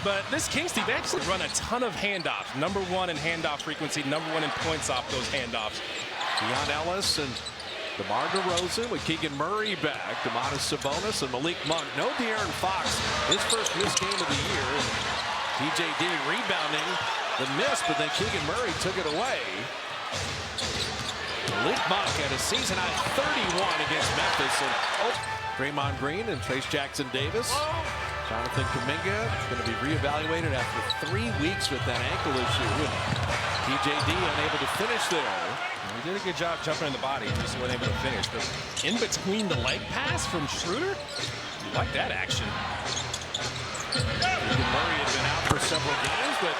But this Kings team, they actually run a ton of handoffs. #1 in handoff frequency, #1 in points off those handoffs. Keon Ellis and DeMar DeRozan with Keegan Murray back. Domantas Sabonis and Malik Monk. No De'Aaron Fox, his first missed game of the year. TJD rebounding the miss, but then Keegan Murray took it away. Malik Monk had a season-high 31 against Memphis. And Draymond Green and Trace Jackson Davis. Jonathan Kuminga going to be reevaluated after 3 weeks with that ankle issue. And TJD unable to finish there. He did a good job jumping in the body. He just wasn't able to finish. But in between the leg pass from Schroeder, you like that action. Murray had been out for several games, but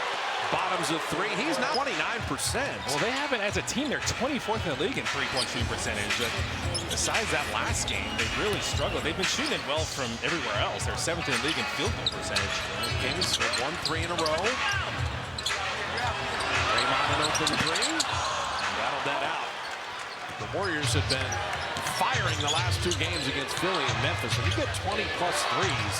bottoms of 3. He's now 29%. Well, they haven't, as a team, they're 24th in the league in three-point shooting percentage. But besides that last game, they really struggled. They've been shooting it well from everywhere else. They're 7th in the league in field goal percentage. Kings with 1 3 in a row. Draymond an open 3. Battled that out. The Warriors have been firing the last 2 games against Philly and Memphis. When you get 20-plus threes,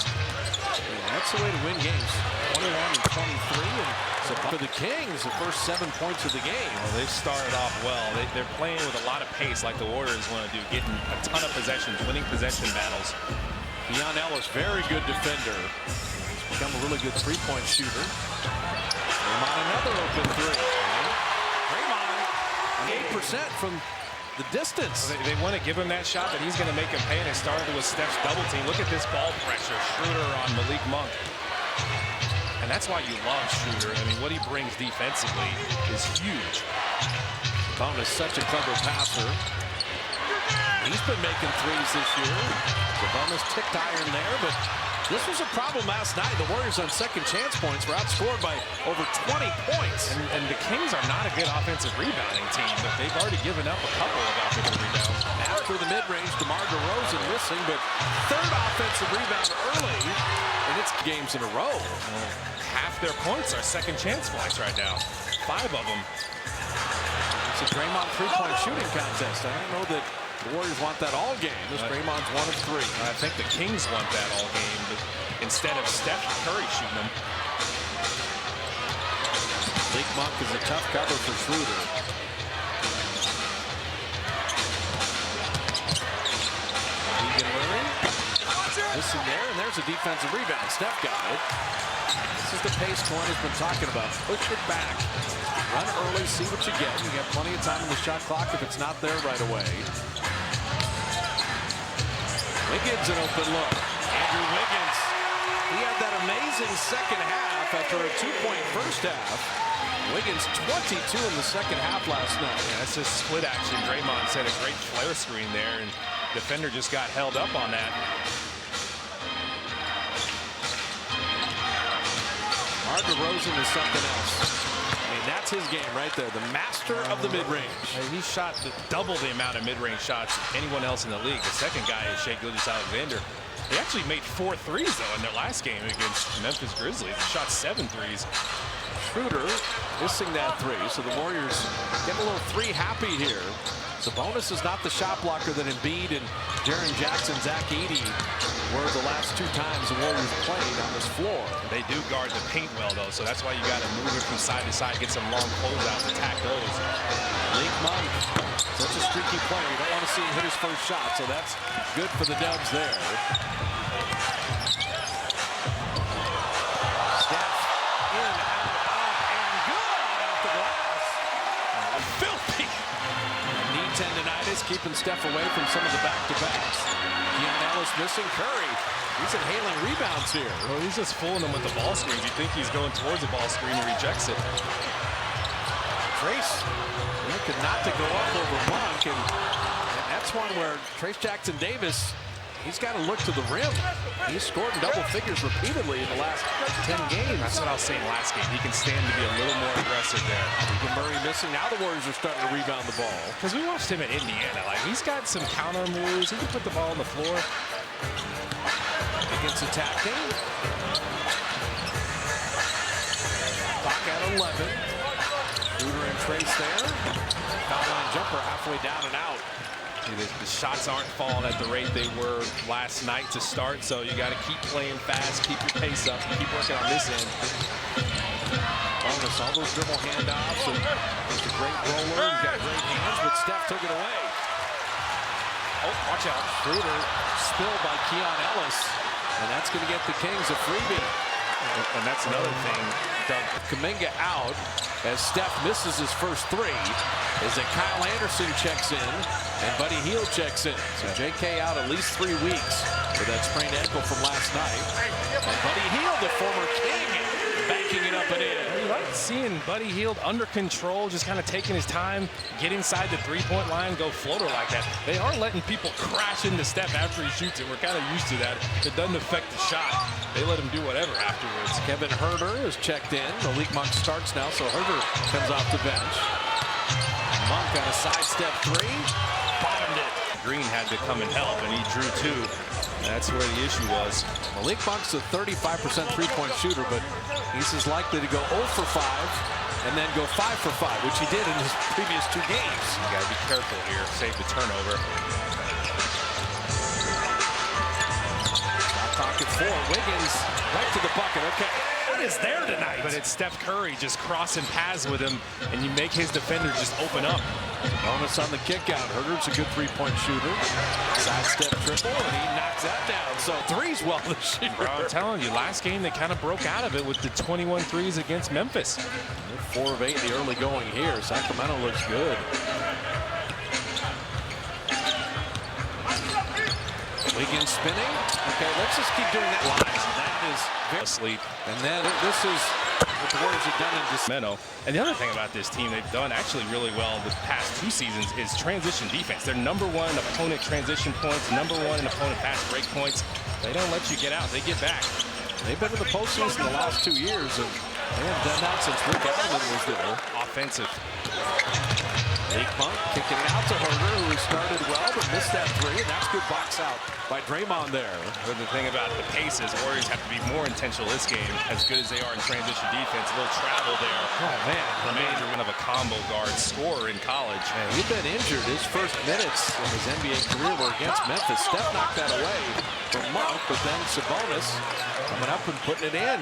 that's the way to win games. 21 and 23. And so for the Kings, the first 7 points of the game. Well, they've started off well. They're playing with a lot of pace like the Warriors want to do, getting a ton of possessions, winning possession battles. Keon Ellis, very good defender. He's become a really good three-point shooter. Draymond another open 3. Draymond 8% from the distance. They want to give him that shot, but he's going to make him pay, and it started with Steph's double team. Look at this ball pressure. Schroeder on Malik Monk. And that's why you love Schroeder. I mean, what he brings defensively is huge. Sabonis is such a clever passer. He's been making threes this year. Sabonis ticked iron there, but this was a problem last night. The Warriors on second chance points were outscored by over 20 points. And the Kings are not a good offensive rebounding team, but they've already given up a couple of offensive rebounds. After the mid-range, DeMar DeRozan missing, but 3rd offensive rebound early, and it's games in a row. Well, half their points are second chance points right now. 5 of them. It's a Draymond three-point shooting contest. I don't know that the Warriors want that all game. This Draymond's 1 of 3. I think the Kings want that all game, but instead of Steph Curry shooting them. Malik Monk is a tough cover for Schroeder. Keegan Murray missing there, and there's a defensive rebound. Steph got it. This is the pace Cohen has been talking about. Push it back. Run early, see what you get. You got plenty of time in the shot clock if it's not there right away. Wiggins an open look. Andrew Wiggins. He had that amazing second half after a 2-point first half. Wiggins 22 in the second half last night. Yeah, that's just split action. Draymond set a great flare screen there, and defender just got held up on that. DeMar DeRozan is something else. I mean, that's his game right there. The master of the mid-range. He shot double the amount of mid-range shots anyone else in the league. The second guy is Shai Gilgeous-Alexander. They actually made 4 threes, though, in their last game against Memphis Grizzlies. They shot 7 threes. Schroeder missing that 3, so the Warriors get a little 3 happy here. Sabonis is not the shot blocker that Embiid and Jaren Jackson, Zach Edey were the last 2 times the Warriors played on this floor. They do guard the paint well, though, so that's why you got to move it from side to side, get some long closeouts, attack those. Malik Monk, such a streaky player. You don't want to see him hit his first shot, so that's good for the Dubs there. Steph in, out, up, and good off the glass. Filthy! Knee tendonitis keeping Steph away from some of the back-to-backs. Keon Ellis missing Curry. He's inhaling rebounds here. Well, he's just fooling them with the ball screens. You think he's going towards the ball screen and rejects it. Trace looking not to go up over Monk, and that's one where Trace Jackson Davis, he's got to look to the rim. He's scored in double figures repeatedly in the last 10 games. That's what I was saying last game. He can stand to be a little more aggressive there. Keegan Murray missing. Now the Warriors are starting to rebound the ball. Because we watched him at Indiana. Like, he's got some counter moves. He can put the ball on the floor. Wiggins attacking. Clock at 11. Schroeder and Trace there. Foul line jumper halfway down and out. The shots aren't falling at the rate they were last night to start, so you got to keep playing fast, keep your pace up, and keep working on this end. Bonus, all those dribble handoffs, and he's a great roller. He's got great hands, but Steph took it away. Oh, watch out. Schroeder spilled by Keon Ellis, and that's going to get the Kings a freebie. And that's another thing, Doug. Kuminga out as Steph misses his first three. Is that Kyle Anderson checks in and Buddy Hield checks in. So JK out at least 3 weeks with that sprained ankle from last night. And Buddy Hield, the former King, banking it up and in. You like seeing Buddy Hield under control, just kind of taking his time, get inside the three-point line, go floater like that. They are letting people crash into Steph after he shoots it. We're kind of used to that. It doesn't affect the shot. They let him do whatever afterwards. Kevin Huerter is checked in. Malik Monk starts now, so Huerter comes off the bench. Monk on a sidestep three. Bottomed it. Green had to come and help, and he drew two. That's where the issue was. Malik Monk's a 35% three-point shooter, but he's as likely to go 0 for 5 and then go 5 for 5, which he did in his previous 2 games. You got to be careful here. Save the turnover. Pocket 4. Wiggins right to the bucket. Okay. What is there tonight? But it's Steph Curry just crossing paths with him, and you make his defender just open up. Bonus on the kick out. Huerter's a good three-point shooter. Sidestep triple, and he knocks that down. So threes well this year. Bro, I'm telling you, last game they kind of broke out of it with the 21 threes against Memphis. They're 4 of 8 in the early going here. Sacramento looks good. Wiggins spinning. Okay, let's just keep doing that. That is very asleep. And then this is what the Warriors have done in Sacramento. And the other thing about this team they've done actually really well the past 2 seasons is transition defense. They're #1 in opponent transition points, #1 in opponent fast break points. They don't let you get out. They get back. They've been in the postseason the last 2 years, and they haven't done that since Rick Allen was there. Offensive. Malik Monk kicking it out to Huerter, who started well but missed that three, and that's good box out by Draymond there. But the thing about the pace is Warriors have to be more intentional this game. As good as they are in transition defense, a little travel there. Oh man, the major one of a combo guard scorer in college. Man, he'd been injured. His first minutes in his NBA career were against Memphis. Steph knocked that away from Monk, but then Sabonis coming up and putting it in.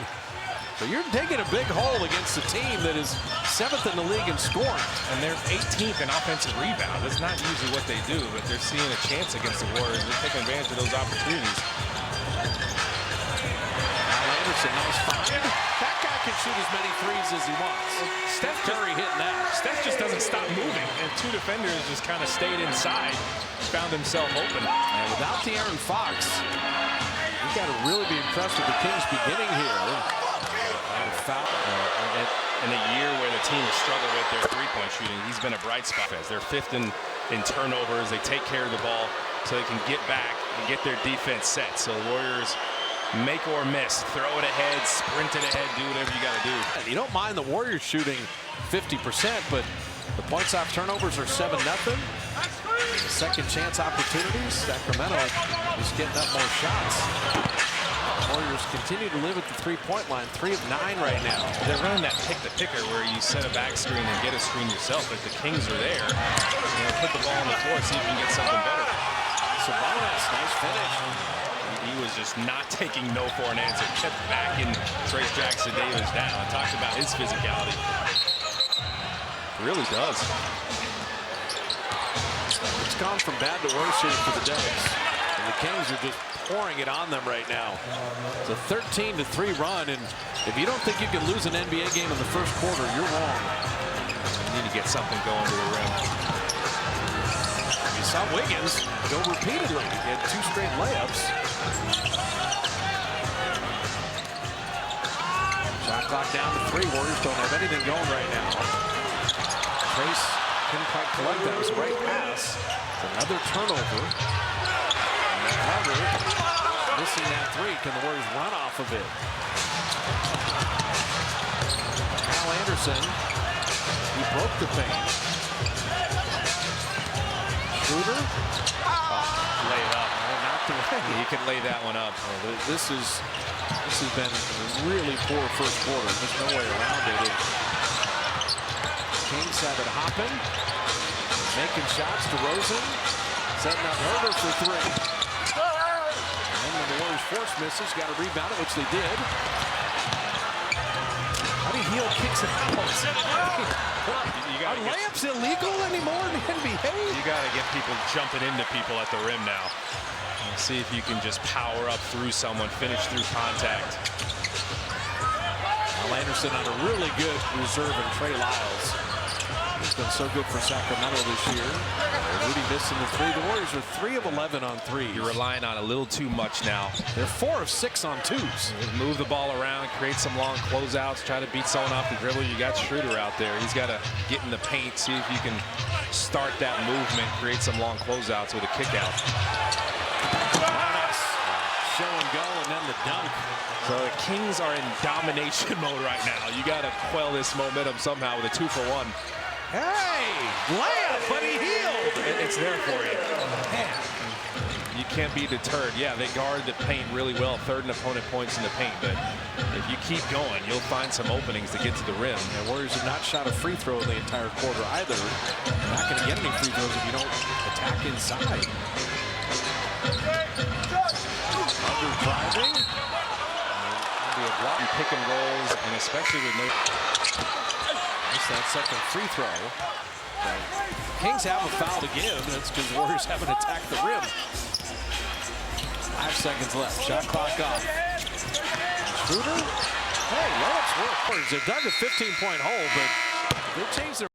So you're taking a big hole against a team that is 7th in the league in scoring. And they're 18th in offensive rebound. That's not usually what they do, but they're seeing a chance against the Warriors. They're taking advantage of those opportunities. Kyle Anderson, nice find. That guy can shoot as many threes as he wants. Steph Curry hitting that. Steph just doesn't stop moving, and 2 defenders just kind of stayed inside, found himself open. And without De'Aaron Fox, you got to really be impressed with the Kings beginning here. Foul. In a year where the team has struggled with their three-point shooting, he's been a bright spot. They're 5th in turnovers. They take care of the ball so they can get back and get their defense set. So the Warriors make or miss, throw it ahead, sprint it ahead, do whatever you got to do. You don't mind the Warriors shooting 50%, but the points off turnovers are 7-0. Second chance opportunities. Sacramento is getting up more shots. Warriors continue to live at the three-point line, 3 of 9 right now. They're running that pick-the-picker where you set a back screen and get a screen yourself. If the Kings are there, put the ball on the floor, see if you can get something better. Sabonis, nice finish. He was just not taking no for an answer. Kept backing Trace Jackson Davis down. Talked about his physicality. Really does. It's gone from bad to worse here for the Devils. And the Kings are just pouring it on them right now. It's a 13-3 run, and if you don't think you can lose an NBA game in the first quarter, you're wrong. You need to get something going to the rim. You saw Wiggins go repeatedly. He had 2 straight layups. Shot clock down to 3. Warriors don't have anything going right now. Trace couldn't quite collect that. It was a great pass. It's another turnover. Carter missing that 3. Can the Warriors run off of it? Kyle Anderson, he broke the paint. Schroeder, Lay it up. knocked away. He can lay that one up. This has been a really poor first quarter. There's no way around it. Kings have it hopping, making shots to Rosen. Setting up Herder for three. And when the Warriors force misses, got to rebound it, which they did. How do you heel kicks it out? Are layups illegal anymore in the NBA? You got to get people jumping into people at the rim now. And see if you can just power up through someone, finish through contact. Al Anderson on a really good reserve in Trey Lyles. He's been so good for Sacramento this year. Rudy missing the three. The Warriors are 3 of 11 on threes. You're relying on a little too much now. They're 4 of 6 on twos. Move the ball around, create some long closeouts, try to beat someone off the dribble. You got Schroeder out there. He's got to get in the paint, see if you can start that movement, create some long closeouts with a kick out. Show and go, and then the dunk. So the Kings are in domination mode right now. You got to quell this momentum somehow with a 2-for-1. Hey, layup, but he healed. It's there for you. Man, you can't be deterred. Yeah, they guard the paint really well. Third and opponent points in the paint. But if you keep going, you'll find some openings to get to the rim. The Warriors have not shot a free throw in the entire quarter either. You're not going to get any free throws if you don't attack inside. Under driving. Be a block, pick and rolls, and especially with no. That's that second free throw. The Kings have a foul to give. That's because the Warriors haven't attacked the rim. 5 seconds left. Shot clock off. Schroeder. Hey, layups work. They've dug a 15-point hole, but they've changed their